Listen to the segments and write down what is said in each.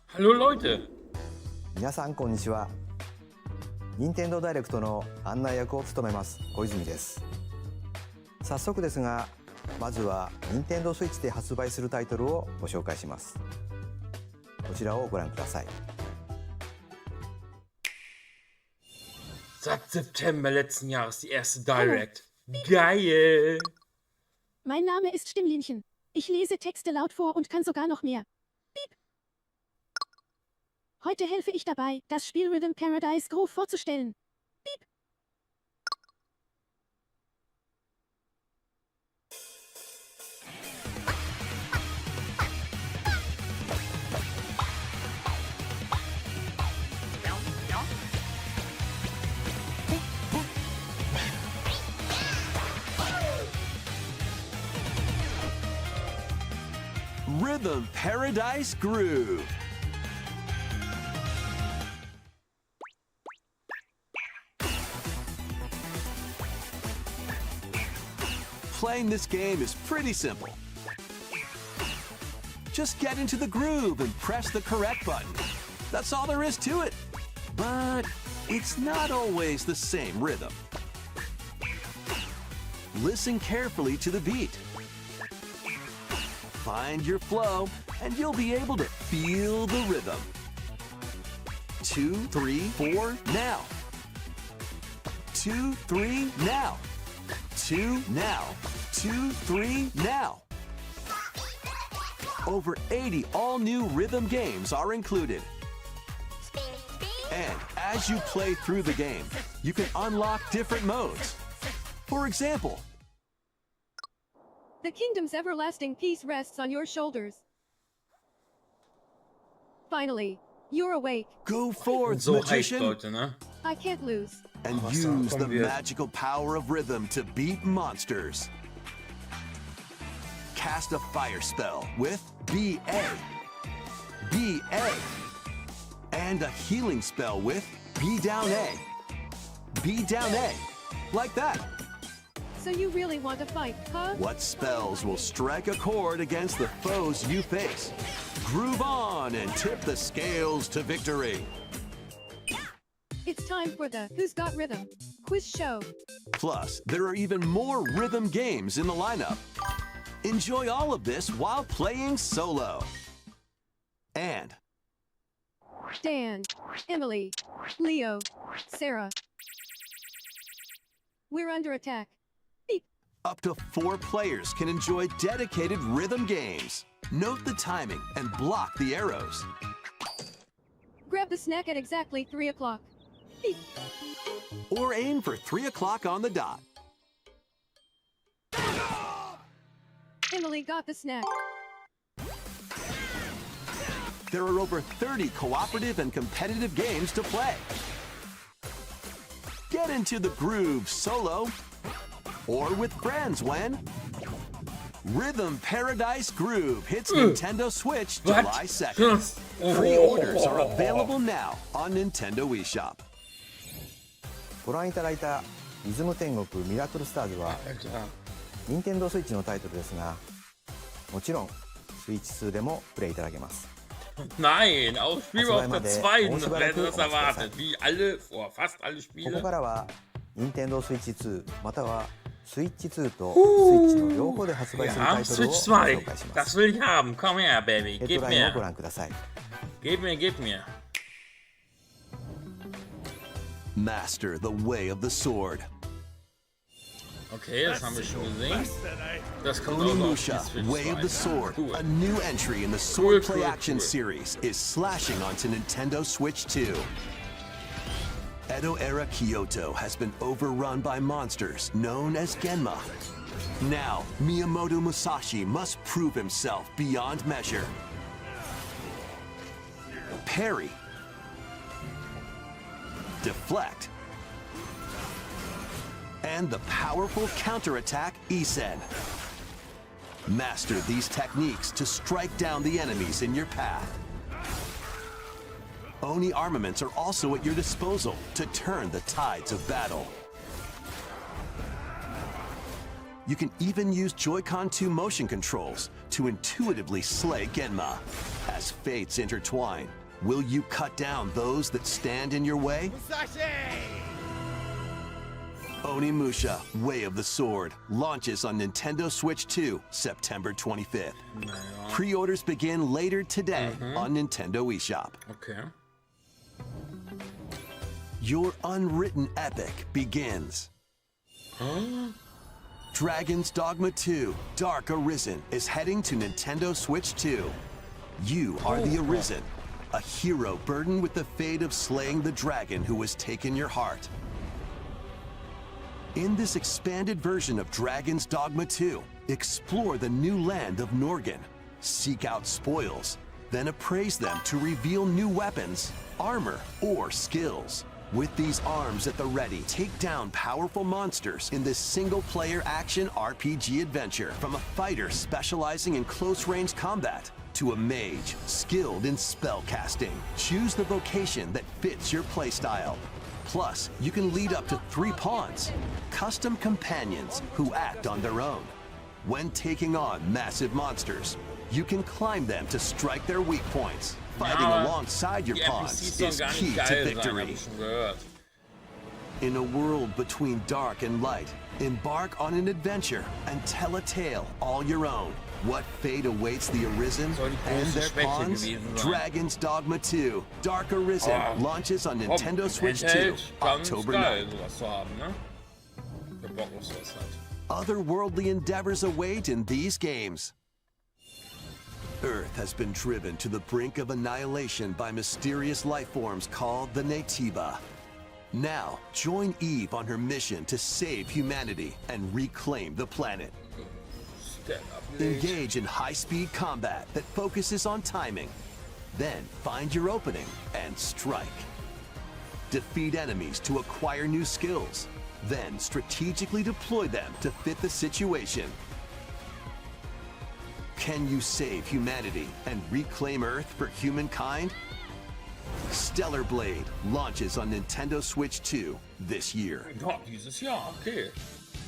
Hallo Leute! 皆さんこんにちは。任天堂ダイレクトの案内役を務めます小泉です。早速ですが、まずは任天堂スイッチで発売するタイトルをご紹介します。こちらをご覧ください。Seit September letzten Jahres die erste Direkt. Geil! Mein Name ist Stimmlinchen. Ich lese Texte laut vor und kann sogar noch mehr. Piep. Heute helfe ich dabei, das Spiel Rhythm Paradise Groove vorzustellen. Piep. Rhythm Paradise Groove. Playing this game is pretty simple. Just get into the groove and press the correct button. That's all there is to it. But it's not always the same rhythm. Listen carefully to the beat. Find your flow, and you'll be able to feel the rhythm. 2, 3, 4, now. 2, 3, now. 2, now. 2, 3, now. Over 80 all-new rhythm games are included. And as you play through the game, you can unlock different modes. For example, The kingdom's everlasting peace rests on your shoulders. Finally, you're awake. go forth, So hyped, magician, Leute, ne? I can't lose. and Was da use the kommen wir? magical power of rhythm to beat monsters. Cast a fire spell with BA. BA. And a healing spell with B down A. B down A. Like that. So you really want to fight, huh? What spells will strike a chord against the foes you face? Groove on and tip the scales to victory. It's time for the Who's Got Rhythm quiz show. Plus, there are even more rhythm games in the lineup. Enjoy all of this while playing solo. And Dan, Emily, Leo, Sarah. We're under attack. Beep. up to 4 players can enjoy dedicated rhythm games. Note the timing and block the arrows. Grab the snack at exactly 3 o'clock. Beep. Or aim for 3 o'clock on the dot. Emily got the snack. There are over 30 cooperative and competitive games to play. Get into the groove solo or with friends when Rhythm Paradise Groove hits Nintendo Switch What? July 2nd. Pre-orders are available now on Nintendo eShop. ご覧いただいたリズム天国ミラクルスターズは Alter. 任天堂スイッチのタイトルですが、もちろんスイッチ2でもプレイいただけます。 Nein, auch spielbar auf der zweiten, Auswahl- wer hätte das erwartet? Wie alle, fast alle ここ Spiele. からは任天堂スイッチ2またはスイッチ2とスイッチの両方で発売するタ Ja, イトルを Switch ご 2. 紹介しま Das す。 will ich haben. Komm her, Baby. ヘッ Gib ドラインをご mir. 覧ください。 Gib mir, gib mir. Master the way of the sword. Okay, das haben wir schon gesehen. Das kommt auch noch auf die Onimusha, Switch Way of the 2. Sword, Cool. a new entry in the Cool, Swordplay cool, Action cool. series, is slashing onto Nintendo Switch 2. Edo-era Kyoto has been overrun by monsters known as Genma. Now, Miyamoto Musashi must prove himself beyond measure. Parry. Deflect. And the powerful counterattack Isen. Master these techniques to strike down the enemies in your path. Oni armaments are also at your disposal to turn the tides of battle. You can even use Joy-Con 2 motion controls to intuitively slay Genma. As fates intertwine, will you cut down those that stand in your way? Onimusha, Way of the Sword, launches on Nintendo Switch 2, September 25th. Naja. Pre-orders begin later today on Nintendo eShop. Okay. Your unwritten epic begins. Dragon's Dogma 2, Dark Arisen is heading to Nintendo Switch 2. You are the Arisen, a hero burdened with the fate of slaying the dragon who has taken your heart. In this expanded version of Dragon's Dogma 2, explore the new land of Norgan, seek out spoils, then appraise them to reveal new weapons, armor, or skills. With these arms at the ready, take down powerful monsters in this single-player action RPG adventure. From a fighter specializing in close-range combat to a mage skilled in spell casting. Choose the vocation that fits your playstyle. Plus, you can lead up to 3 pawns, custom companions who act on their own. When taking on massive monsters, you can climb them to strike their weak points. Fighting alongside your pawns is key to victory. In a world between dark and light, embark on an adventure and tell a tale all your own. What fate awaits the Arisen and their pawns? Dragon's Dogma 2, Dark Arisen, launches on Nintendo Switch 2, October 9th. Otherworldly endeavors await in these games. Earth has been driven to the brink of annihilation by mysterious life forms called the Natiba. Now, join Eve on her mission to save humanity and reclaim the planet. Engage in high-speed combat that focuses on timing. Then find your opening and strike. Defeat enemies to acquire new skills. Then strategically deploy them to fit the situation. Can you save humanity and reclaim Earth for humankind? Stellar Blade launches on Nintendo Switch 2 this year. Ja, dieses Jahr, okay.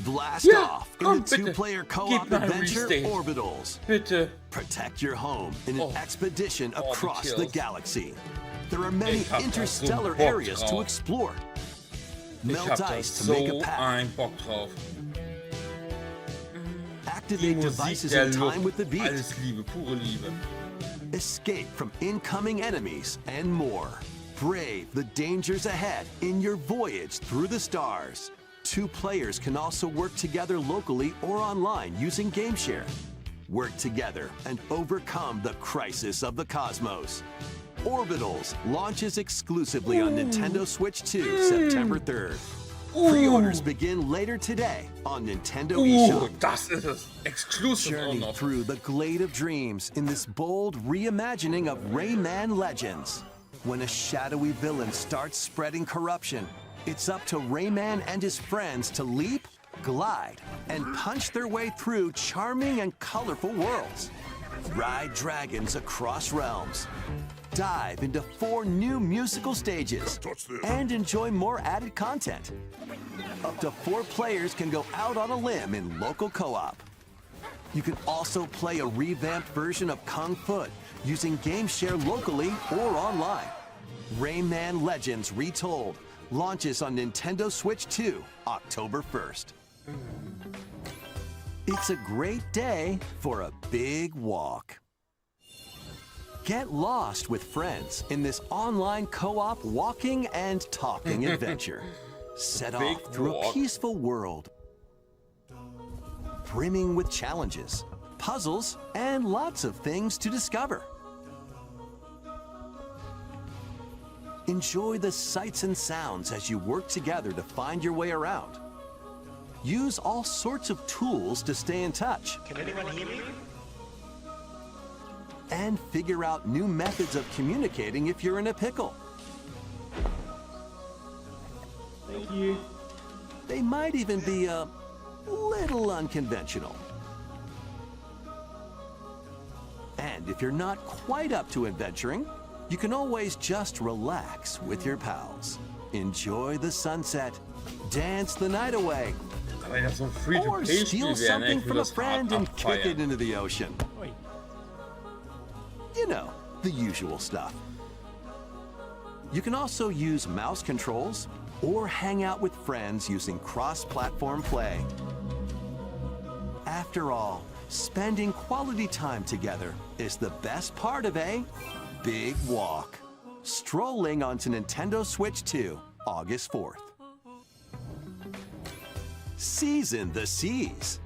Blast off in the 2-player co-op adventure Orbitals. Bitte. Protect your home in an expedition across the galaxy. There are many interstellar areas to explore. Melt ice to make a path. Bock drauf. Activate devices in time with the beat. Alles Liebe, pure Liebe. Escape from incoming enemies and more. Brave the dangers ahead in your voyage through the stars. 2 players can also work together locally or online using GameShare. Work together and overcome the crisis of the cosmos. Orbitals launches exclusively on Nintendo Switch 2, September 3rd. Pre-orders begin later today on Nintendo eShop. Das ist es. Exclusive auch Journey noch. through the glade of dreams in this bold reimagining of Rayman Legends. When a shadowy villain starts spreading corruption, it's up to Rayman and his friends to leap, glide, and punch their way through charming and colorful worlds. Ride dragons across realms. Dive into 4 new musical stages and enjoy more added content. Up to 4 players can go out on a limb in local co-op. You can also play a revamped version of Kung Fu using GameShare locally or online. Rayman Legends Retold launches on Nintendo Switch 2, October 1st. It's a great day for a big walk. Get lost with friends in this online co-op walking and talking adventure. Set off through a peaceful world, brimming with challenges, puzzles, and lots of things to discover. Enjoy the sights and sounds as you work together to find your way around. Use all sorts of tools to stay in touch. Can anyone hear me? And figure out new methods of communicating if you're in a pickle. Thank you. They might even be a little unconventional. And if you're not quite up to adventuring, you can always just relax with your pals. Enjoy the sunset, dance the night away, Aber wenn das so ein Or Free-to-Play-Spiel steal wäre, ne, something ich würde from a das hart friend and kick it abfeiern. into the ocean. Oi. You know, the usual stuff. You can also use mouse controls or hang out with friends using cross-platform play. After all, spending quality time together is the best part of a big walk. Strolling onto Nintendo Switch 2, August 4th. Season the seas.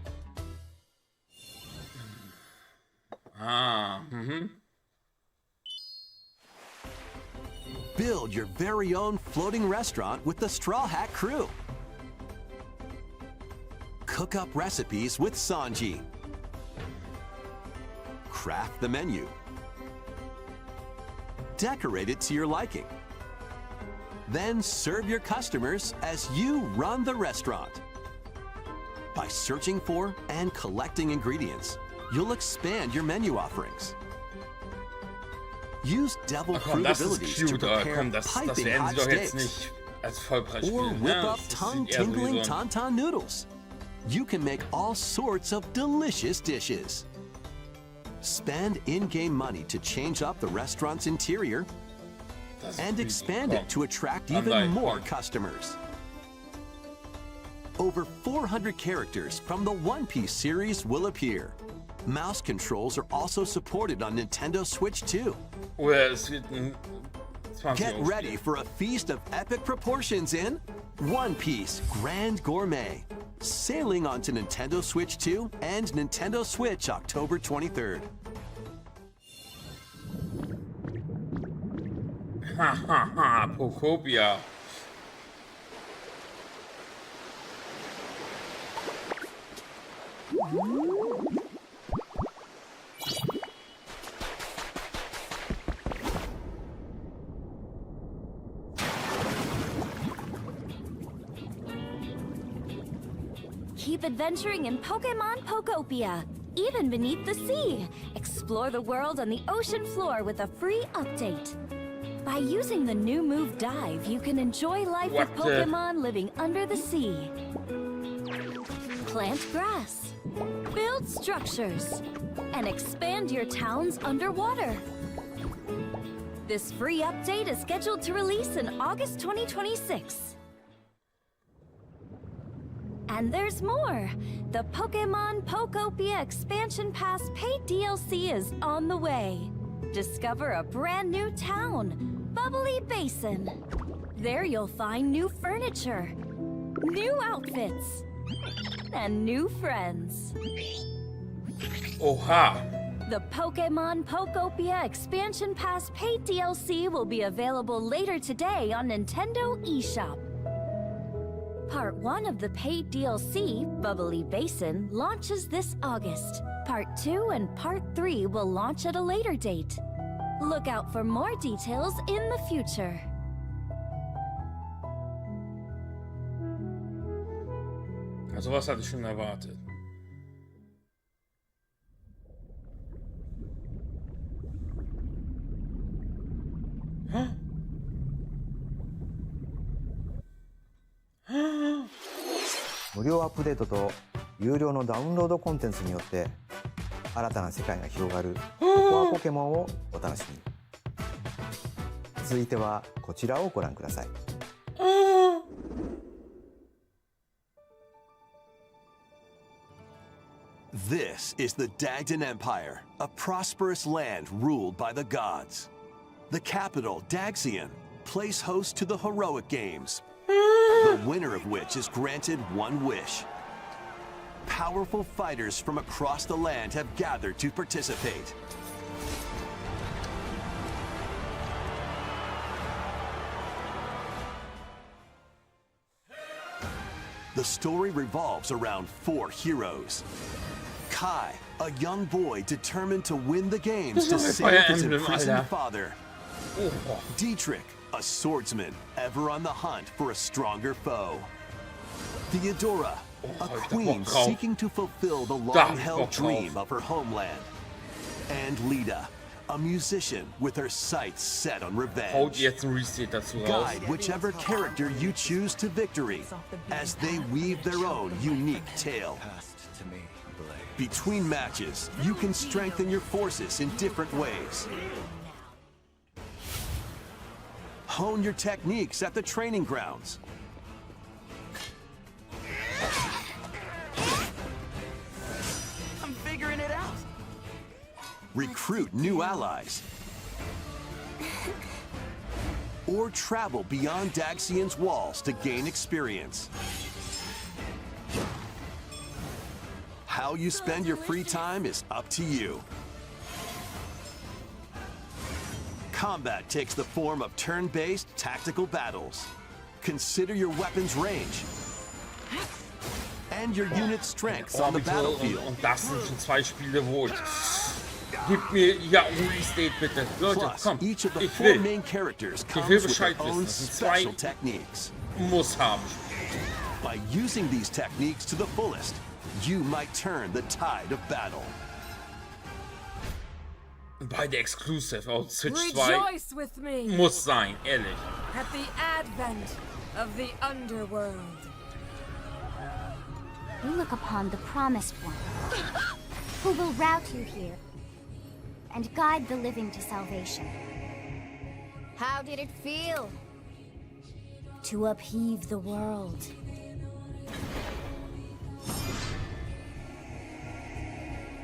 Ah, Build your very own floating restaurant with the Straw Hat crew. Cook up recipes with Sanji. Craft the menu. Decorate it to your liking. Then serve your customers as you run the restaurant. By searching for and collecting ingredients, you'll expand your menu offerings. Use devil ach komm, fruit das ist abilities to cute, aber prepare komm, das piping werden hot sie doch jetzt steaks. nicht als Vollpreis Or spielen, whip ne? up Das sieht eher so wie tongue-tingling so ein... tauntaun noodles. You can make all sorts of delicious dishes. Spend in-game money to change up the restaurant's interior Das ist and creepy. expand Komm. it to attract Am even Leid, more komm. customers. Over 400 characters from the One Piece series will appear. Mouse controls are also supported on Nintendo Switch 2. Oder es wird ein 20 Get Euro ready Spiel. for a feast of epic proportions in One Piece Grand Gourmet. Sailing onto Nintendo Switch 2 and Nintendo Switch October 23rd. Hahaha, Pokopia. Keep adventuring in Pokemon Pokopia, even beneath the sea. Explore the world on the ocean floor with a free update. By using the new move Dive, you can enjoy life with What the- Pokemon living under the sea. Plant grass, build structures, and expand your towns underwater. This free update is scheduled to release in August 2026. And there's more! The Pokemon Pokopia Expansion Pass paid DLC is on the way. Discover a brand new town, Bubbly Basin. There you'll find new furniture, new outfits, and new friends. Oha. The Pokemon Pokopia Expansion Pass paid DLC will be available later today on Nintendo eShop. Part 1 of the paid DLC, Bubbly Basin, launches this August. Part 2 and Part 3 will launch at a later date. Look out for more details in the future. Also was hatte ich schon erwartet. Hä? 無料アップデートと有料のダウンロードコンテンツによって新たな世界が広がるココアポケモンをお楽しみに。続いてはこちらをご覧ください。This is the Dagdan Empire, a prosperous land ruled by the gods. The capital, Daxian, plays host to the heroic games, the winner of which is granted one wish. Powerful fighters from across the land have gathered to participate. The story revolves around 4 heroes. Kai, a young boy determined to win the games to Das ist save Fire his Emblem, imprisoned Alter. father. Oh. Dietrich, a swordsman ever on the hunt for a stronger foe. Theodora, a hab ich da queen Bock drauf. seeking to fulfill the Da hab ich long-held Bock drauf. dream of her homeland. And Lita, A musician with her sights set on Haut revenge. jetzt ein Reset dazu raus. Guide whichever character you choose to victory as they weave their own unique tale. Between matches, you can strengthen your forces in different ways. Hone your techniques at the training grounds. I'm figuring it out. Recruit new allies. Or travel beyond Daxian's walls to gain experience. How you spend your free time is up to you. Combat takes the form of turn-based tactical battles. Consider your weapon's range and your unit's strengths on the battlefield. Und das sind schon 2 Spiele, wo ich... Gib mir ja ein Restate bitte. Leute, Plus, komm. each of the Ich 4 will. main characters Ich comes will with Bescheid their wissen. own Das sind 2 special techniques. muss haben. By using these techniques to the fullest, you might turn the tide of battle. Beide exclusive auf Switch 2. Rejoice with me Muss sein, ehrlich. at the advent of the underworld. We look upon the Promised One, who will route you here and guide the living to salvation. How did it feel to upheave the world?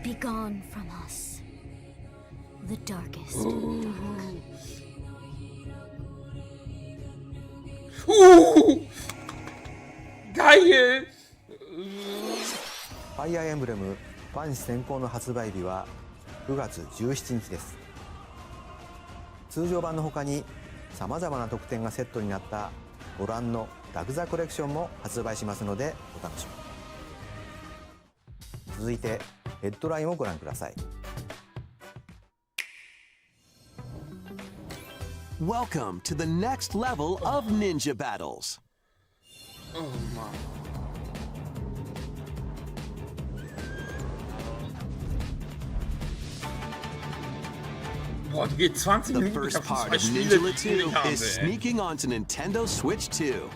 Begone from us, the darkest. Geil! ファイアーエンブレムファンシ先行の発売日は9月17日です。通常版の他にさまざまな特典がセットになったご覧のラグザコレクションも発売しますのでお楽しみに。続いてヘッドラインをご覧ください。Welcome to the next level of ninja battles. Oh Mann. Boah, die geht 20 The Minuten. Ich first hab schon part 2 of Spiele, Ninja die ich Two habe, is ey. sneaking onto Nintendo Switch 2.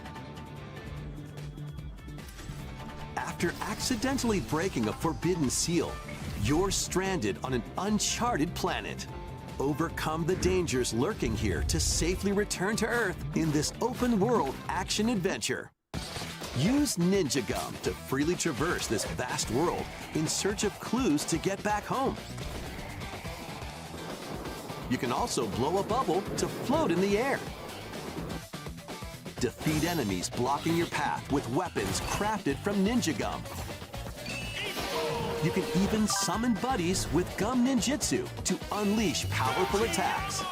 After accidentally breaking a forbidden seal, you're stranded on an uncharted planet. Overcome the dangers lurking here to safely return to Earth in this open-world action-adventure. Use Ninja Gum to freely traverse this vast world in search of clues to get back home. You can also blow a bubble to float in the air. Defeat enemies blocking your path with weapons crafted from Ninja Gum. You can even summon buddies with Gum Ninjutsu to unleash powerful attacks.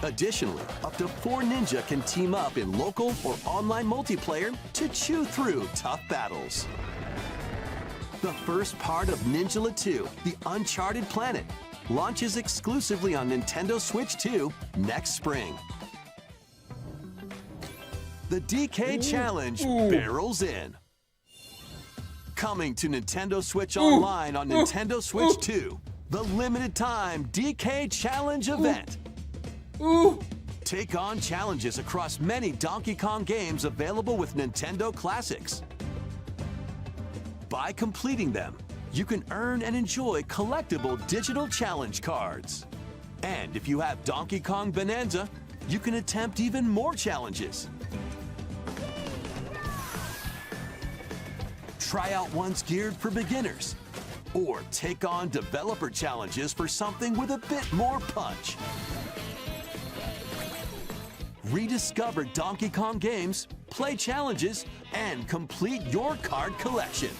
Additionally, up to 4 ninja can team up in local or online multiplayer to chew through tough battles. The first part of Ninja 2, The Uncharted Planet, launches exclusively on Nintendo Switch 2 next spring. The DK Challenge barrels in. Coming to Nintendo Switch Online on Nintendo Switch 2, the limited time DK Challenge event. Take on challenges across many Donkey Kong games available with Nintendo Classics. By completing them, you can earn and enjoy collectible digital challenge cards. And if you have Donkey Kong Bonanza, you can attempt even more challenges. Try out ones geared for beginners, or take on developer challenges for something with a bit more punch. Rediscover Donkey Kong games, play challenges, and complete your card collection.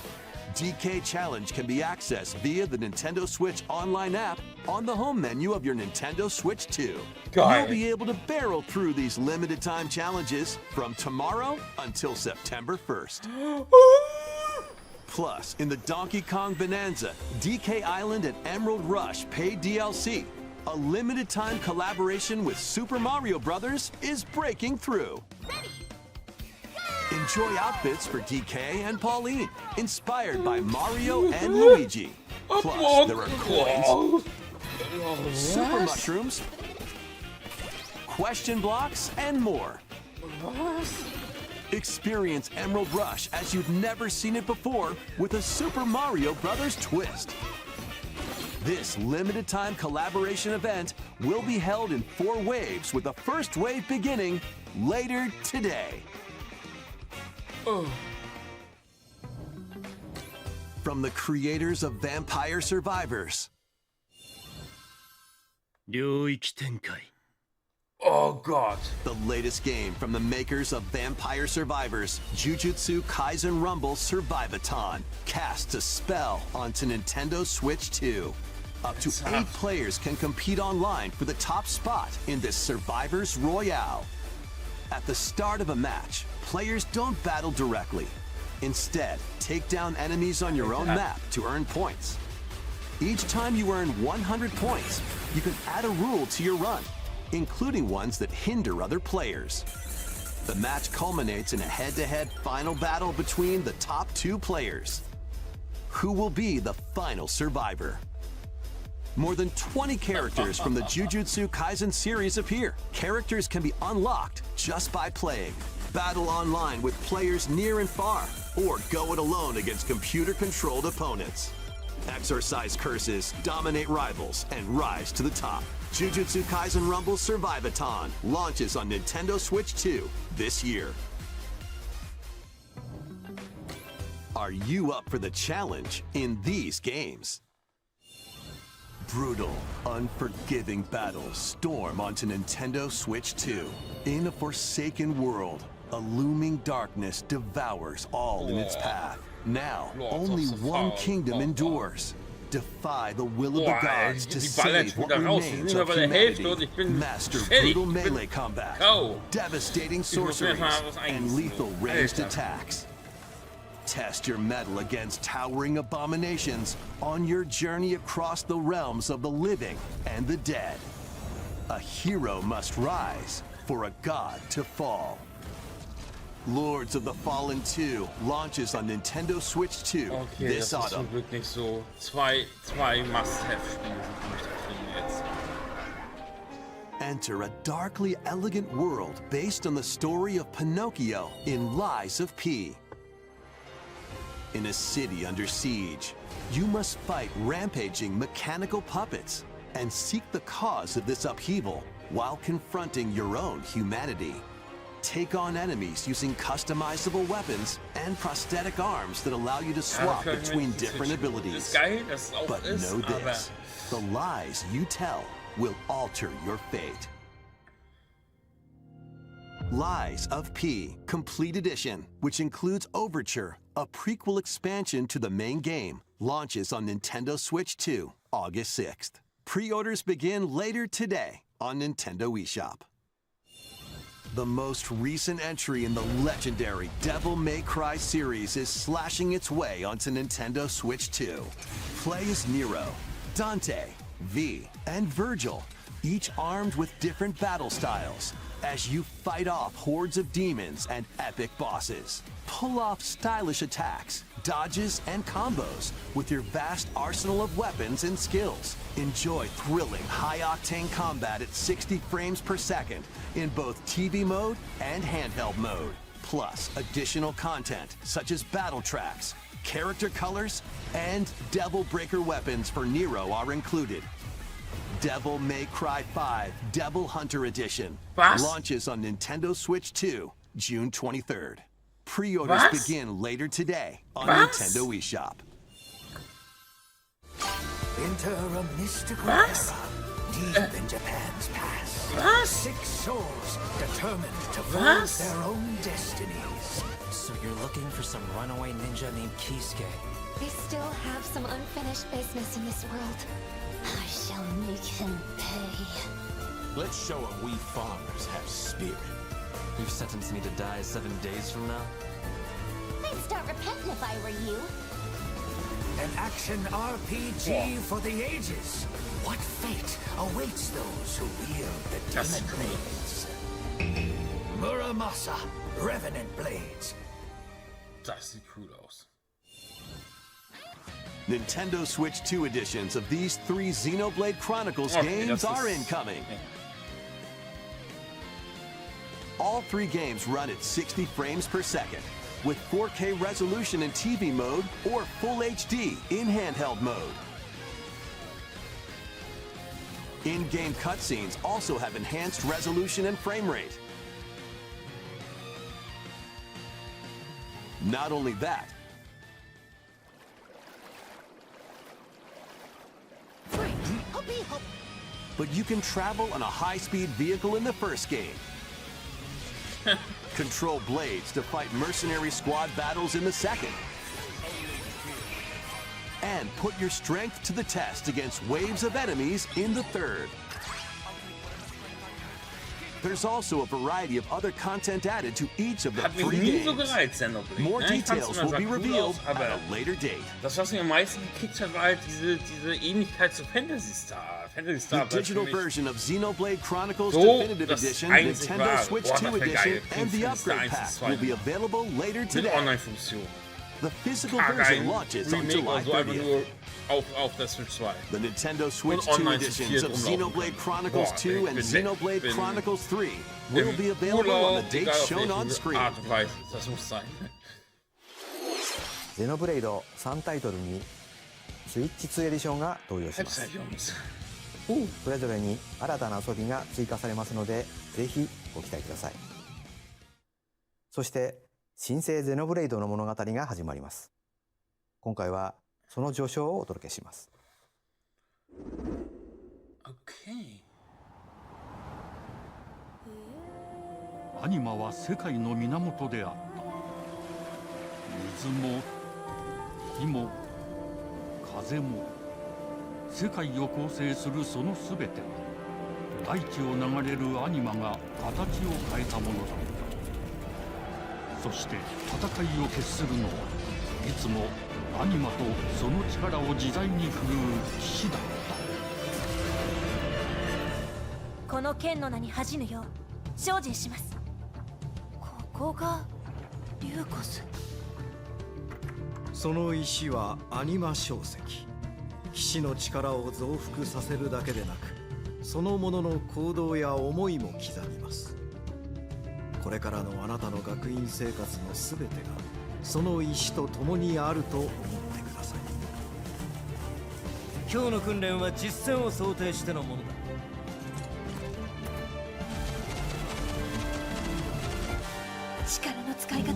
DK Challenge can be accessed via the Nintendo Switch Online app on the home menu of your Nintendo Switch 2. You'll be able to barrel through these limited time challenges from tomorrow until September 1st. Plus, in the Donkey Kong Bonanza, DK Island and Emerald Rush paid DLC, a limited time collaboration with Super Mario Bros. Is breaking through. Enjoy outfits for DK and Pauline, inspired by Mario and Luigi. Plus, there are coins, super mushrooms, question blocks, and more. Experience Emerald Rush as you've never seen it before with a Super Mario Bros. Twist. This limited-time collaboration event will be held in 4 waves with the first wave beginning later today. From the creators of Vampire Survivors. Oh Gott. The latest game from the makers of Vampire Survivors, Jujutsu Kaisen Rumble Survivathon, casts a spell onto Nintendo Switch 2. Up to 8 players can compete online for the top spot in this Survivors Royale. At the start of a match, players don't battle directly. Instead, take down enemies on your own map to earn points. Each time you earn 100 points, you can add a rule to your run, including ones that hinder other players. The match culminates in a head-to-head final battle between the top 2 players. Who will be the final survivor? More than 20 characters from the Jujutsu Kaisen series appear. Characters can be unlocked just by playing. Battle online with players near and far, or go it alone against computer-controlled opponents. Exorcise curses, dominate rivals, and rise to the top. Jujutsu Kaisen Rumble Survivathon launches on Nintendo Switch 2 this year. Are you up for the challenge in these games? Brutal, unforgiving battles storm onto Nintendo Switch 2. In a forsaken world, a looming darkness devours all in its path. Now, only one kingdom endures. Defy the will of the gods to save what remains of humanity. Master brutal melee combat, devastating sorceries, and lethal ranged attacks. Test your mettle against towering abominations on your journey across the realms of the living and the dead. A hero must rise for a god to fall. Lords of the Fallen 2 launches on Nintendo Switch 2 this autumn. Wirklich so zwei Must-Have-Spiele sind für mich da drin jetzt. Enter a darkly elegant world based on the story of Pinocchio in Lies of P. In a city under siege, you must fight rampaging mechanical puppets and seek the cause of this upheaval while confronting your own humanity. Take on enemies using customizable weapons and prosthetic arms that allow you to swap between different abilities. But know this, the lies you tell will alter your fate. Lies of P Complete Edition, which includes Overture, a prequel expansion to the main game, launches on Nintendo Switch 2, August 6th. Pre-orders begin later today on Nintendo eShop. The most recent entry in the legendary Devil May Cry series is slashing its way onto Nintendo Switch 2. Play as Nero, Dante, V, and Virgil, each armed with different battle styles, as you fight off hordes of demons and epic bosses. Pull off stylish attacks, dodges, and combos with your vast arsenal of weapons and skills. Enjoy thrilling, high-octane combat at 60 frames per second in both TV mode and handheld mode. Plus, additional content such as battle tracks, character colors, and Devil Breaker weapons for Nero are included. Devil May Cry 5 Devil Hunter Edition launches on Nintendo Switch 2, June 23rd. Pre-orders begin later today on Nintendo eShop. Enter a mystical era deep in Japan's past. 6 souls determined to fold their own destinies. So you're looking for some runaway ninja named Kisuke? They still have some unfinished business in this world. I shall make him pay. Let's show him we farmers have spirit. You've sentenced me to die 7 days from now? I'd start repenting if I were you. An action RPG for the ages. What fate awaits those who wield the demon blades? Muramasa, Revenant Blades. Das sieht cool aus. Nintendo Switch 2 editions of these 3 Xenoblade Chronicles games are incoming. All 3 games run at 60 frames per second, with 4K resolution in TV mode or Full HD in handheld mode. In-game cutscenes also have enhanced resolution and frame rate. Not only that, but you can travel on a high-speed vehicle in the first game. Control blades to fight mercenary squad battles in the second. And put your strength to the test against waves of enemies in the third. There's also a variety of other content added to each of the 3 games. More details will be revealed at a later date. Das, was mir am meisten gekickt hat, war halt diese Ähnlichkeit zu Phantasy Star. The digital version of Xenoblade Chronicles Definitive Edition, Nintendo Switch 2 Edition, and the upgrade pack will be available later today. The physical version launches on July 30th. The Nintendo Switch 2 editions of Xenoblade Chronicles 2 and Xenoblade Chronicles 3 will be available on the dates shown on screen. ゼノブレイド3タイトルにスイッチ2エディションが登場します。それぞれに新たな遊びが追加されますので、ぜひご期待ください。そして新生ゼノブレイドの物語が始まります。今回はその序章をお届けします。アニマは世界の源であった。水も火も風も世界を構成するそのすべては大地を流れるアニマが形を変えたものだった。そして戦いを決するのはいつもアニマとその力を自在に振るう騎士だった。この剣の名に恥じぬよう精進します。ここがリューコス。その石はアニマ晶石。騎士の力を増幅させるだけでなく、そのものの行動や思いも刻みます。これからのあなたの学院生活のすべてがその石と共にあると思ってください。今日の訓練は実戦を想定してのものだ。力の使い方、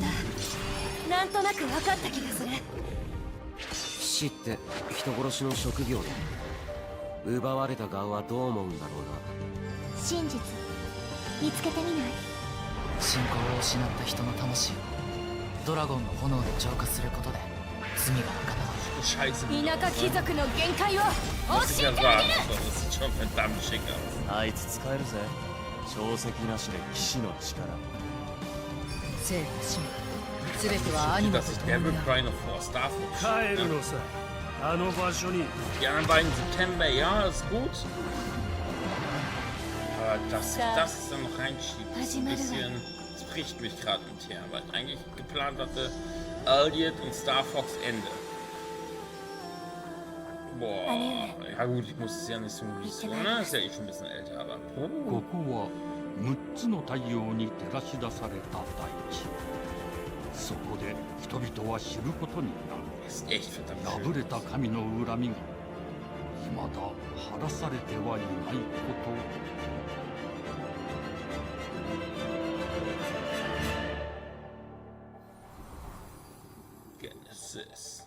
なんとなく分かった気がする。騎士って人殺しの職業で、奪われた側はどう思うんだろうな。真実見つけてみない？信仰を失った人の魂をドラゴンの炎で浄化することで罪がなかな田舎貴族の限界を教えてあげる。あいつ使えるぜ。定石なしで騎士の力。生と死全てはアニマと共に帰るのさ、あの場所に。Die anderen beiden September, ja, ist gut. Aber dass das dann noch reinschiebt, ist ein bisschen. Das bricht mich gerade mit her, weil ich eigentlich geplant hatte, Elliot und Star Fox Ende. Boah, ja gut, ich muss es ja nicht so wissen, ne? Ist ja eh schon ein bisschen älter, aber. ここは6つの太陽に照らし出された大地。そこで人々は知ることになる。破れた神の恨みが未だ晴らされてはいないことを。Genesis.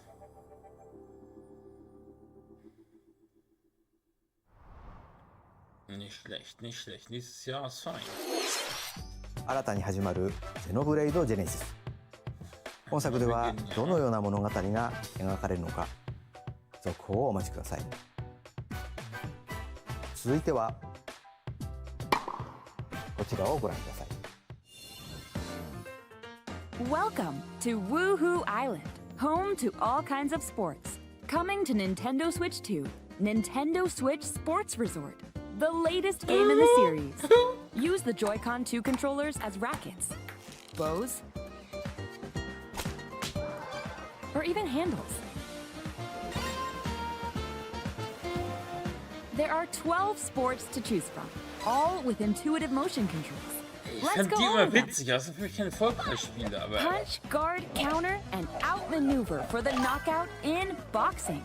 Nicht schlecht, nicht schlecht. Nächstes Jahr ist fein. 新たに始まるゼノブレイドジェネシス。本作ではどのような物語が描かれるのか、続報をお待ちください。続いてはこちらをご覧ください。Welcome to Woohoo Island, home to all kinds of sports. Coming to Nintendo Switch 2, Nintendo Switch Sports Resort, the latest game in the series. Use the Joy-Con 2 controllers as rackets, bows, or even handles. There are 12 sports to choose from, all with intuitive motion controls. Ich Let's fand go die over immer them. witzig, das sind für mich keine Vollpreisspiele, aber... Punch, guard, counter, and outmaneuver for the knockout in boxing.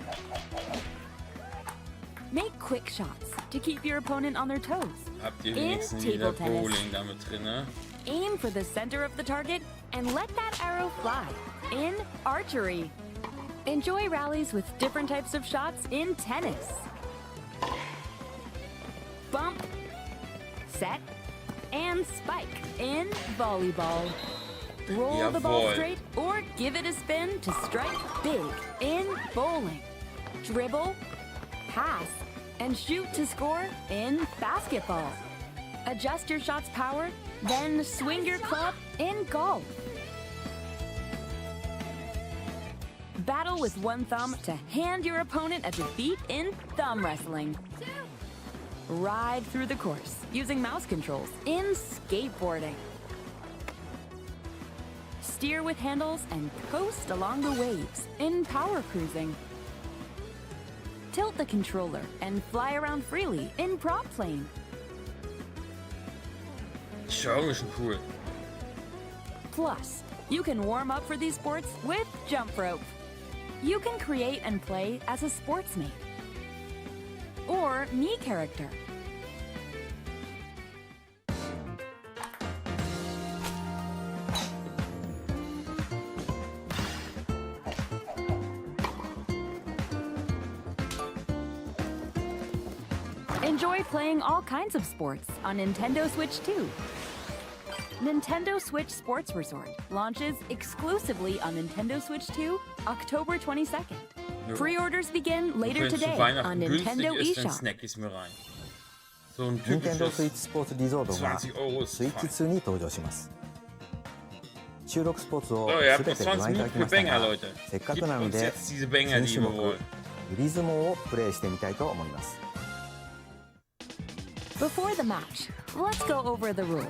Make quick shots to keep your opponent on their toes. Habt ihr In wenigstens wieder table tennis. Bowling damit drin, ne? Aim for the center of the target and let that arrow fly. In archery. Enjoy rallies with different types of shots in tennis. Bump, set, and spike in volleyball. Roll the ball Jawohl. straight or give it a spin to strike big in bowling. Dribble, pass, and shoot to score in basketball. Adjust your shot's power, then swing your club in golf. Battle with one thumb to hand your opponent a defeat in thumb wrestling. Ride through the course using mouse controls in skateboarding. Steer with handles and coast along the waves in power cruising. Tilt the controller and fly around freely in prop plane. Schon cool. Plus, you can warm up for these sports with jump rope. You can create and play as a sportsmate or me character. Enjoy playing all kinds of sports on Nintendo Switch 2. Nintendo Switch Sports Resort launches exclusively on Nintendo Switch 2 October 22nd. Pre-orders begin later today on Nintendo eShop. Snackies mir rein. So ein 任天堂 typisches スイッチスポーツリゾートが 20 Euro スイッチ ist 2に登場します収録スポーツを So, ihr す habt べ noch てご覧いただきました 20 Banger, が Leute. せっかく Gebt なの uns で jetzt diese Banger, 新 die 種 wir 目 wollen. ユリズモをプレイしてみたいと思います Before the match, let's go over the rules.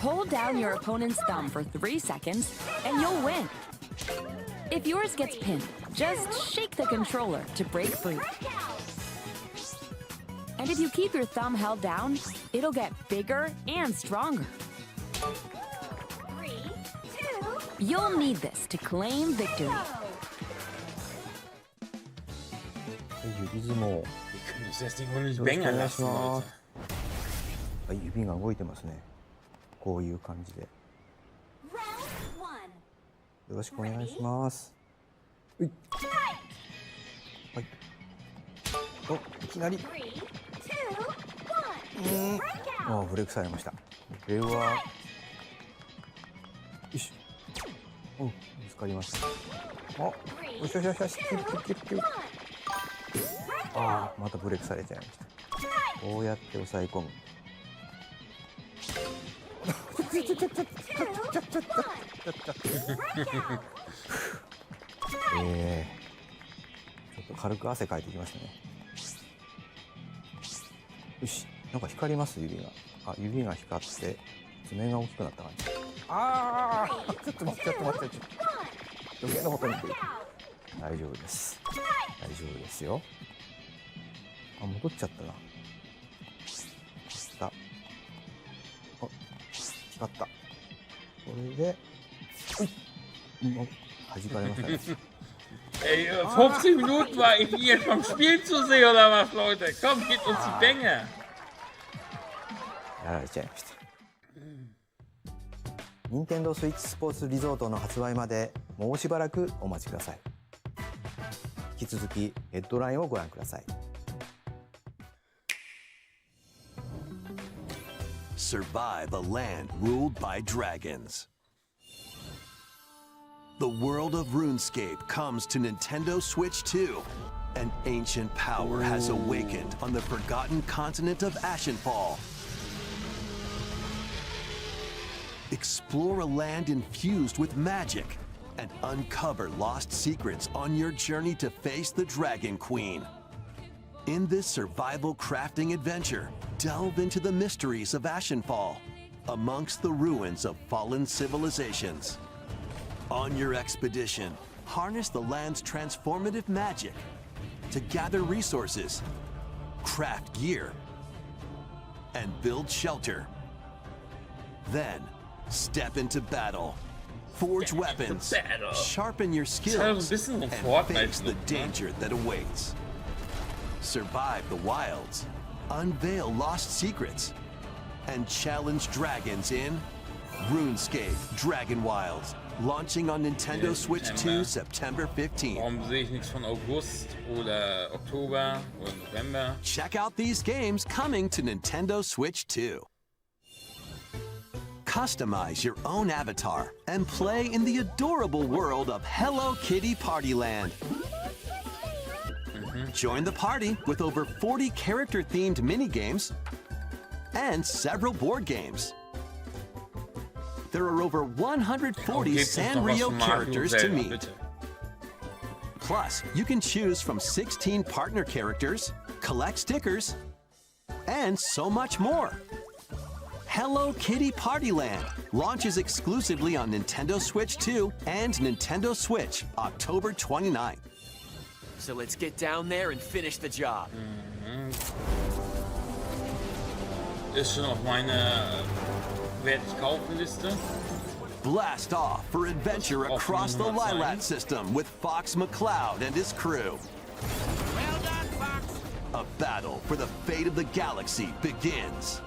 Hold down your opponent's thumb for 3 seconds, and you'll win. If yours gets pinned, just shake the controller to break free. And if you keep your thumb held down, it'll get bigger and stronger. You'll need this to claim victory. ユリズモ Wir können uns jetzt nicht nur nicht よろしく Banger お願いし lassen, ま Leute. すはい指が動いてますねこういう感じでよろしくお願いしますはいはいおいきなりあブレークされましたこれはよしぶつかりましたあよしよしよしよしキュッキュッキュッキュッあまたブレークされちゃいましたこうやって押さえ込むちょっと軽く汗かいてきましたねよしなんか光ります指が指が光って爪が大きくなった感じちょっと待って余計なことにって大丈夫ですよ戻っちゃったな光ったこれで弾かれましたね Ey, 50 Minuten war ich hier vom Spiel zu sehen oder was, Leute? Komm, gebt uns die Banger. やられちゃいました任天堂スイッチスポーツリゾートの発売までもうしばらくお待ちください引き続きヘッドラインをご覧ください Survive a land ruled by dragons. The world of RuneScape comes to Nintendo Switch 2. An ancient power has awakened on the forgotten continent of Ashenfall. Explore a land infused with magic and uncover lost secrets on your journey to face the Dragon Queen. In this survival crafting adventure, delve into the mysteries of Ashenfall, amongst the ruins of fallen civilizations. On your expedition, harness the land's transformative magic to gather resources, craft gear, and build shelter. Then, step into battle. Forge weapons, sharpen your skills, and face the danger that awaits. Survive the wilds, unveil lost secrets, and challenge dragons in RuneScape Dragon Wilds, launching on Nintendo Switch 2 September 15th. Warum sehe ich nichts von August oder Oktober oder November? Check out these games coming to Nintendo Switch 2. Customize your own avatar and play in the adorable world of Hello Kitty Partyland. Join the party with over 40 character-themed minigames and several board games. There are over 140 Sanrio characters to meet. Plus, you can choose from 16 partner characters, collect stickers, and so much more. Hello Kitty Partyland launches exclusively on Nintendo Switch 2 and Nintendo Switch October 29th. So let's get down there and finish the job. Ist schon auf meine werde ich kaufen Liste. Blast off for adventure across the Lilat system with Fox McCloud and his crew. Well done, Fox. A battle for the fate of the galaxy begins.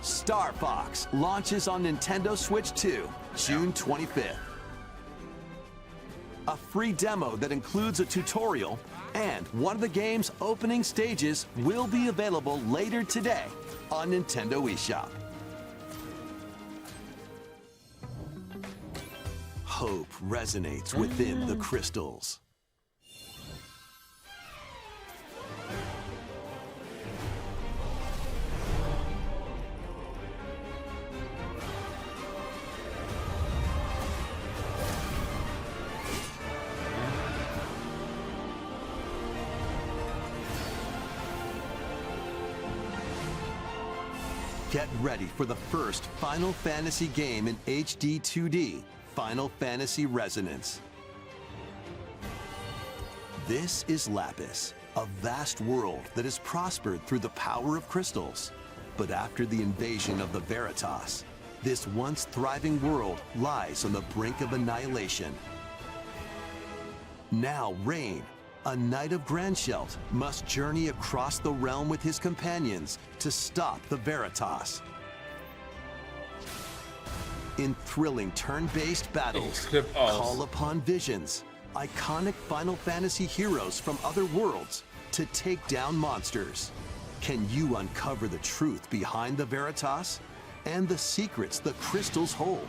Star Fox launches on Nintendo Switch 2, June 25th. A free demo that includes a tutorial and one of the game's opening stages will be available later today on Nintendo eShop. Hope resonates within the crystals. Get ready for the first Final Fantasy game in HD 2D, Final Fantasy Resonance. This is Lapis, a vast world that has prospered through the power of crystals. But after the invasion of the Veritas, this once thriving world lies on the brink of annihilation. Now Rein, a knight of Grandshelt, must journey across the realm with his companions to stop the Veritas. In thrilling turn-based battles, call upon visions, iconic Final Fantasy heroes from other worlds to take down monsters. Can you uncover the truth behind the Veritas and the secrets the crystals hold?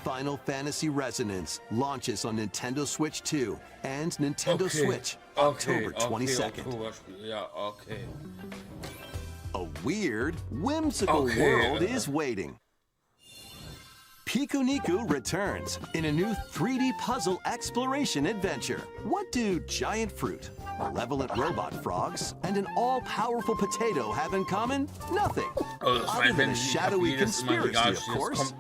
Final Fantasy Resonance launches on Nintendo Switch 2 and Nintendo Switch October 22nd. A weird, whimsical world is waiting. Piku Niku returns in a new 3D puzzle exploration adventure. What do giant fruit, malevolent robot frogs, and an all-powerful potato have in common? Nothing. Other than a shadowy conspiracy, of course.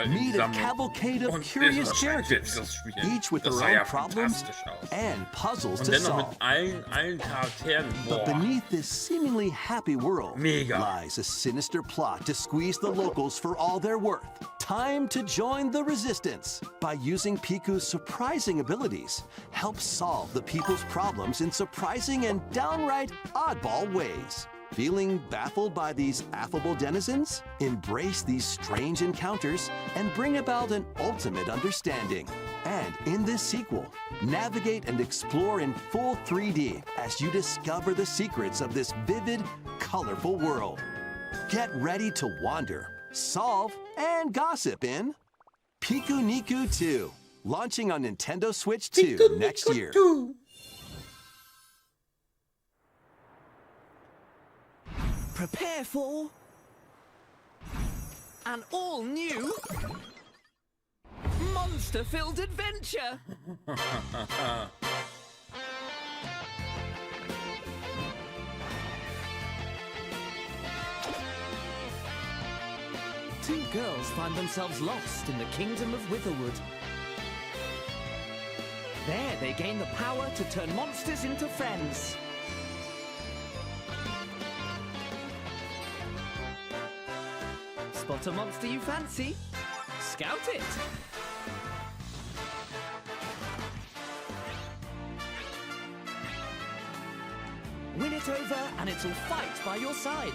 Meet a cavalcade of curious characters, each with their own problems and puzzles to solve. But beneath this seemingly happy world lies a sinister plot to squeeze the locals for all they're worth. Time to join the resistance. By using Piku's surprising abilities, help solve the people's problems in surprising and downright oddball ways. Feeling baffled by these affable denizens? Embrace these strange encounters and bring about an ultimate understanding. And in this sequel, navigate and explore in full 3D as you discover the secrets of this vivid, colorful world. Get ready to wander, solve, and gossip in Piku Niku 2, launching on Nintendo Switch 2 next year. Prepare for an all-new monster-filled adventure. Two girls find themselves lost in the kingdom of Witherwood. Then, They gain the power to turn monsters into friends. Spot a monster you fancy? Scout it! Win it over and it'll fight by your side.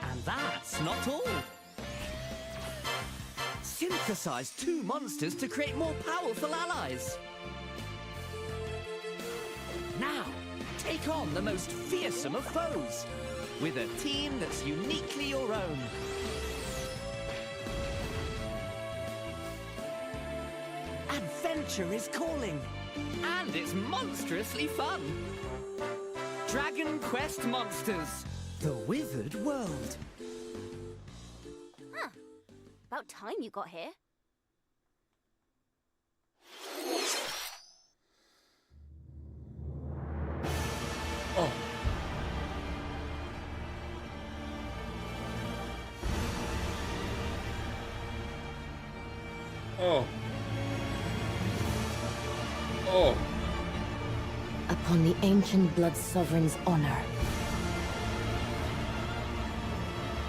And that's not all. Synthesize two monsters to create more powerful allies. Now, take on the most fearsome of foes with a team that's uniquely your own. Adventure is calling, and it's monstrously fun. Dragon Quest Monsters, the Withered World. Huh. About time you got here. Oh. Oh. Oh. Upon the ancient blood sovereign's honor.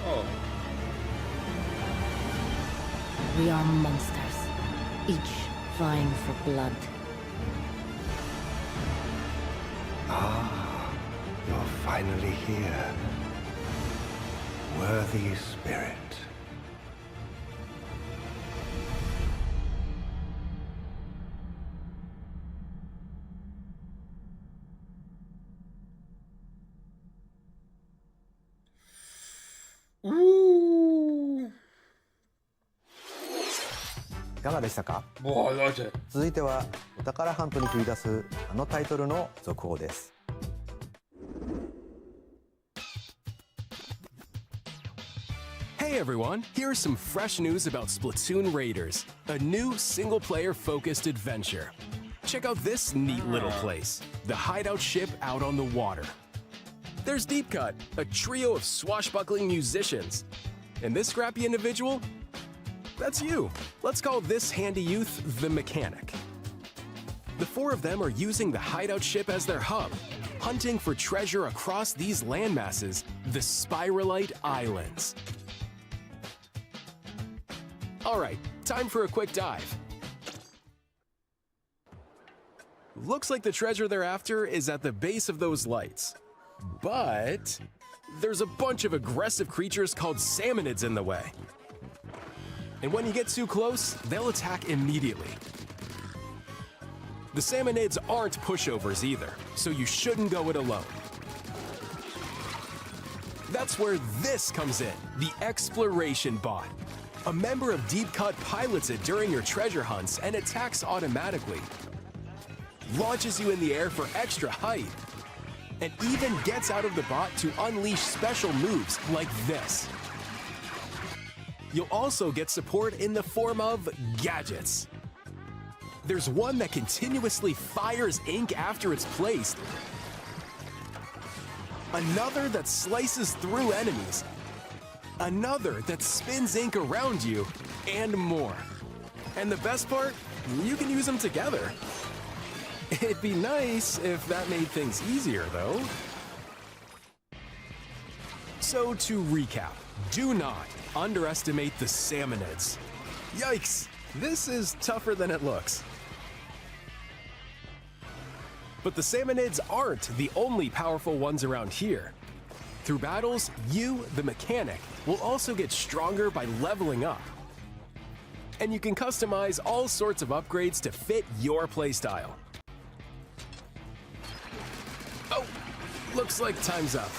Oh. We are monsters, each vying for blood. Ah, you're finally here. Worthy spirit. Ooh. いかがでしたか？ Boah, Leute. 続いてはお宝ハントに繰り出すあのタイトルの続報です。Hey everyone, here's some fresh news about Splatoon Raiders, a new single-player focused adventure. Check out this neat little place, the hideout ship out on the water. There's Deep Cut, a trio of swashbuckling musicians. And this scrappy individual? That's you. Let's call this handy youth the Mechanic. The four of them are using the hideout ship as their hub, hunting for treasure across these landmasses, the Spiralite Islands. Alright, time for a quick dive. Looks like the treasure they're after is at the base of those lights. But there's a bunch of aggressive creatures called salmonids in the way. And when you get too close, they'll attack immediately. The salmonids aren't pushovers either, so you shouldn't go it alone. That's where this comes in, the Exploration Bot. A member of Deep Cut pilots it during your treasure hunts and attacks automatically. Launches you in the air for extra height. And even gets out of the bot to unleash special moves like this. You'll also get support in the form of gadgets. There's one that continuously fires ink after it's placed. Another that slices through enemies. Another that spins ink around you, and more. And the best part, you can use them together. It'd be nice if that made things easier, though. So to recap, do not underestimate the salmonids. Yikes, this is tougher than it looks. But the salmonids aren't the only powerful ones around here. Through battles, you, the Mechanic, will also get stronger by leveling up. And you can customize all sorts of upgrades to fit your playstyle. Oh, looks like time's up.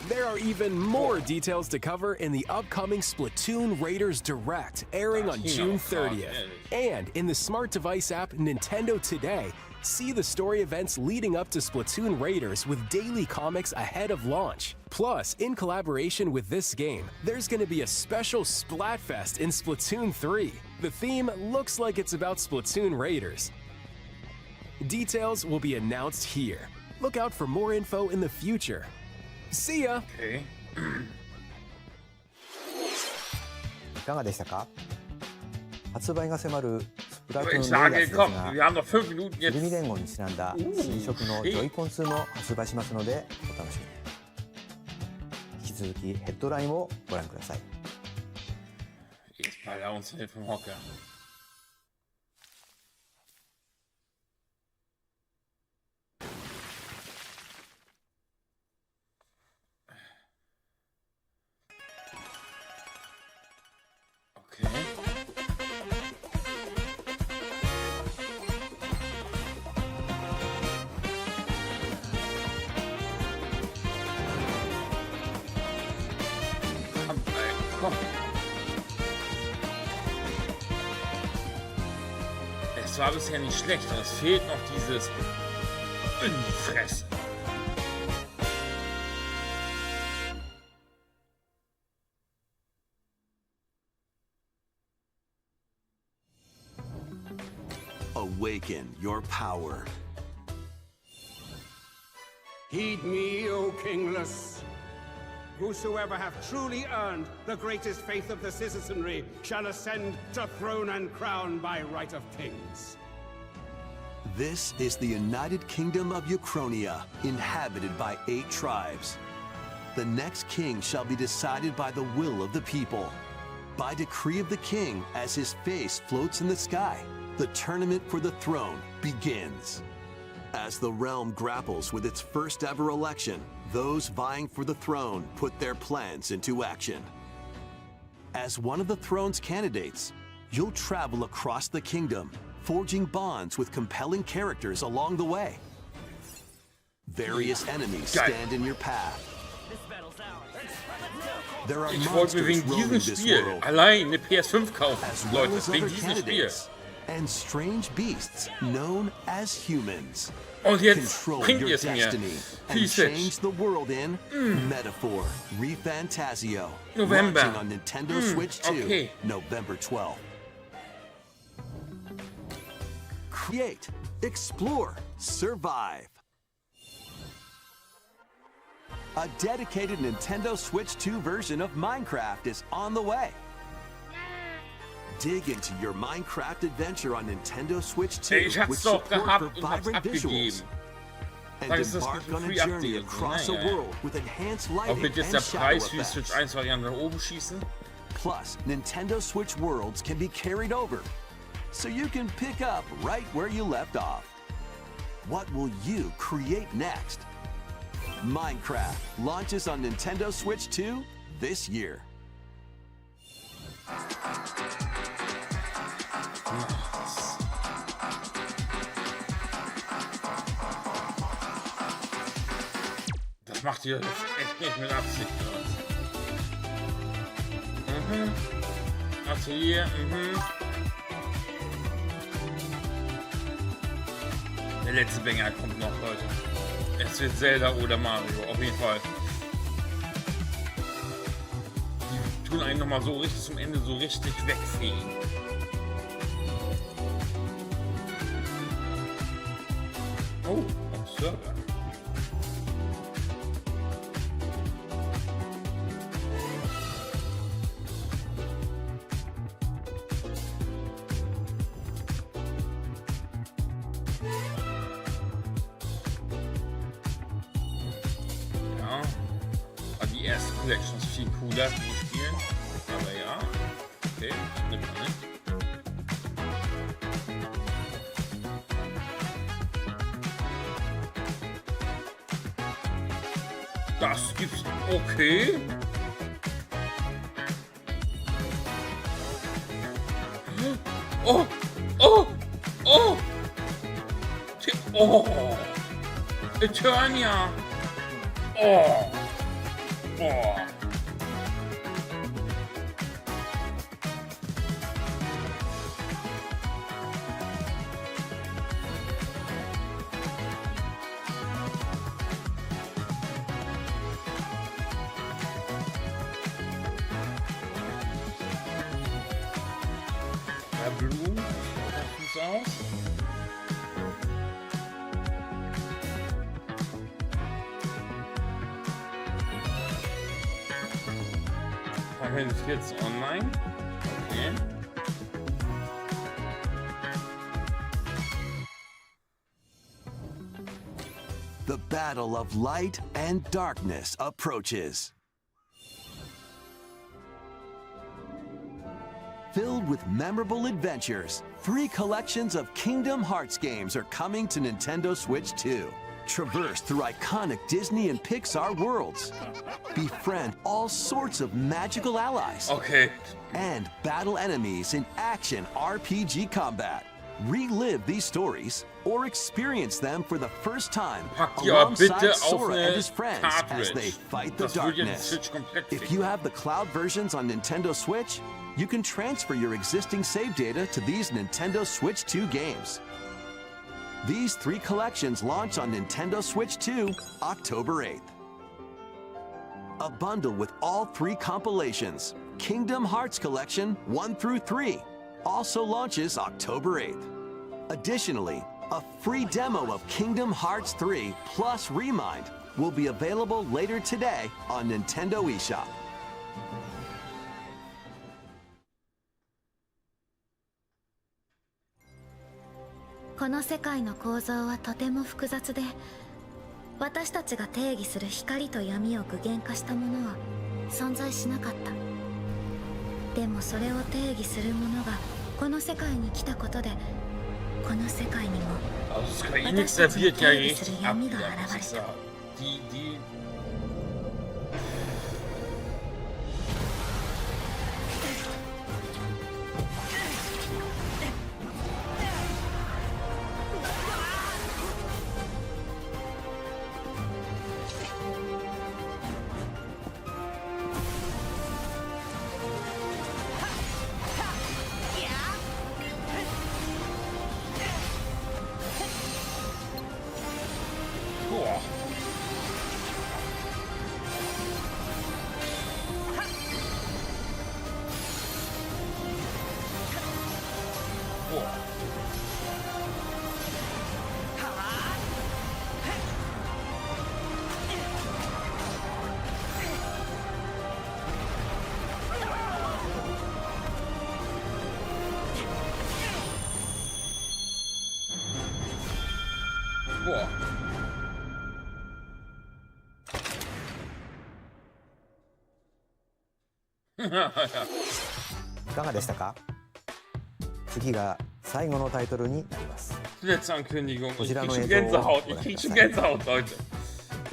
There are even more details to cover in the upcoming Splatoon Raiders Direct, airing on June 30th. And in the smart device app Nintendo Today, see the story events leading up to Splatoon Raiders with daily comics ahead of launch. Plus, in collaboration with this game, there's going to be a special Splatfest in Splatoon 3. The theme looks like it's about Splatoon Raiders. Details will be announced here. Look out for more info in the future. See ya! Okay. いかがでしたか？発売が迫るスプラトゥーン Ich レイヤー sage, ズです komm, が wir haben noch 5 Minuten フルミ jetzt. 連合にちなんだ新色のジョイコン2も発売しますのでお楽しみに。引き続きヘッドラインをご覧ください。 Jetzt ball er uns nicht vom Hocker. Okay. Komm. Es war bisher nicht schlecht, aber es fehlt noch dieses in die Fresse. Awaken your power. Heed me, O kingless. Whosoever hath truly earned the greatest faith of the citizenry shall ascend to throne and crown by right of kings. This is the United Kingdom of Uchronia, inhabited by 8 tribes. The next king shall be decided by the will of the people. By decree of the king, as his face floats in the sky, the tournament for the throne begins. As the realm grapples with its first ever election, those vying for the throne put their plans into action. As one of the throne's candidates, you'll travel across the kingdom, forging bonds with compelling characters along the way. Various enemies stand in your path. There are Ich wollte mir wegen diesem Spiel allein eine PS5 kaufen, Leute, wegen diesem Spiel. And strange beasts known as humans. Und jetzt Control bringt your ihr es mir. destiny and change the world in Metaphor Refantasio. November. Launching on Nintendo Switch 2, okay. November 12th. Create, explore, survive. A dedicated Nintendo Switch 2 version of Minecraft is on the way. Dig into your Minecraft adventure on Nintendo Switch 2 Ich hab's with doch support gehabt for und hab's vibrant abgegeben. visuals. And Weil es das embark on a free journey update across a world with enhanced Auch lighting wird jetzt and der shadow Preis für die effects. Switch 1 Variante nach oben schießen. Plus, Nintendo Switch worlds can be carried over, so you can pick up right where you left off. What will you create next? Minecraft launches on Nintendo Switch 2 this year. Das macht ihr jetzt echt nicht mit Absicht, oder? Also hier, Der letzte Banger kommt noch, Leute. Es wird Zelda oder Mario, auf jeden Fall. Die tun einen nochmal so richtig zum Ende so richtig wegfegen. Oh, Server. Ja, aber die erste Collection ist viel cooler zu spielen. Aber ja, okay, nimmt man nicht. Das gibt's. Okay. Oh! Oh! Oh! Oh! Eternia! Oh! Oh! Der Blue, sieht's aus. Haben wir jetzt online? Okay. the battle of light and darkness approaches. Filled with memorable adventures, 3 collections of Kingdom Hearts games are coming to Nintendo Switch 2. Traverse through iconic Disney and Pixar worlds. Befriend all sorts of magical allies. Okay. And battle enemies in action RPG combat. Relive these stories or experience them for the first time alongside Sora and his friends as they fight the darkness. If you have the cloud versions on Nintendo Switch, you can transfer your existing save data to these Nintendo Switch 2 games. These 3 collections launch on Nintendo Switch 2 October 8th. A bundle with all 3 compilations, Kingdom Hearts Collection 1 through 3, also launches October 8th. Additionally, a free demo of Kingdom Hearts 3 plus Remind will be available later today on Nintendo eShop. この世界の構造はとても複雑で、私たちが定義する光と闇を具現化したものは存在しなかった。でもそれを定義するものがこの世界に来たことで、この世界にも私たちが定義する闇が現れた。いかがでしたか？次が最後のタイトルになります。Letzte Ankündigung. Ich こちら krieg の schon 映像を Gänsehaut. ご Ich 覧 krieg く schon ださい。 Gänsehaut, Leute.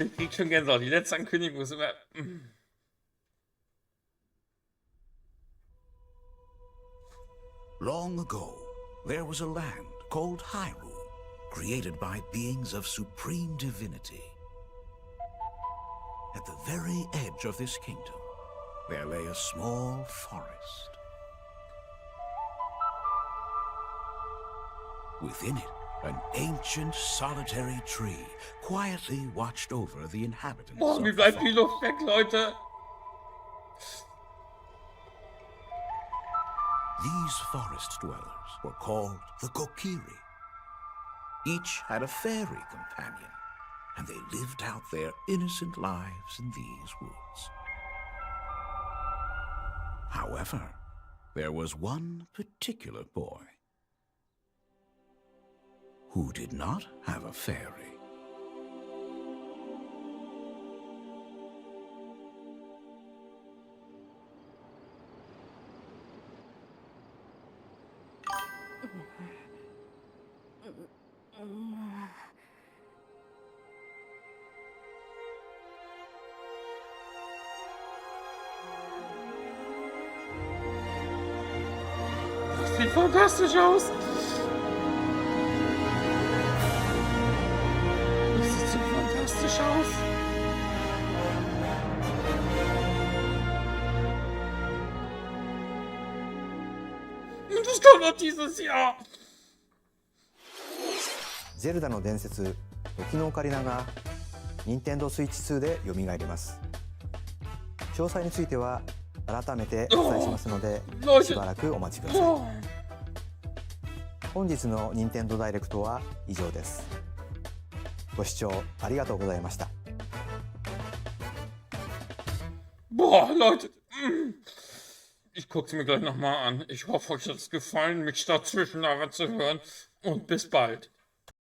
Ich krieg schon Gänsehaut. Die letzte Ankündigung ist immer. Long ago, there was a land called Hyrule, created by beings of supreme divinity. At the very edge of this kingdom, there lay a small forest. Within it, an ancient solitary tree quietly watched over the inhabitants Boah, of wie the bleibt die forest. Luft weg, Leute? These forest dwellers were called the Kokiri. Each had a fairy companion, and they lived out their innocent lives in these woods. However, there was one particular boy who did not have a fairy. Das sieht fantastisch aus. Das sieht so fantastisch aus. Und das kommt noch dieses Jahr. ゼルダの伝説時のオカリナが任天堂スイッチ2で蘇ります。詳細については改めてお伝えしますのでしばらくお待ちください。本日の任天堂ダイレクトは以上です。ご視聴ありがとうございました。 Boah, Leute. Ich guck's mir gleich nochmal an. Ich hoffe, euch hat's gefallen, mich dazwischen aber zu hören. Und bis bald.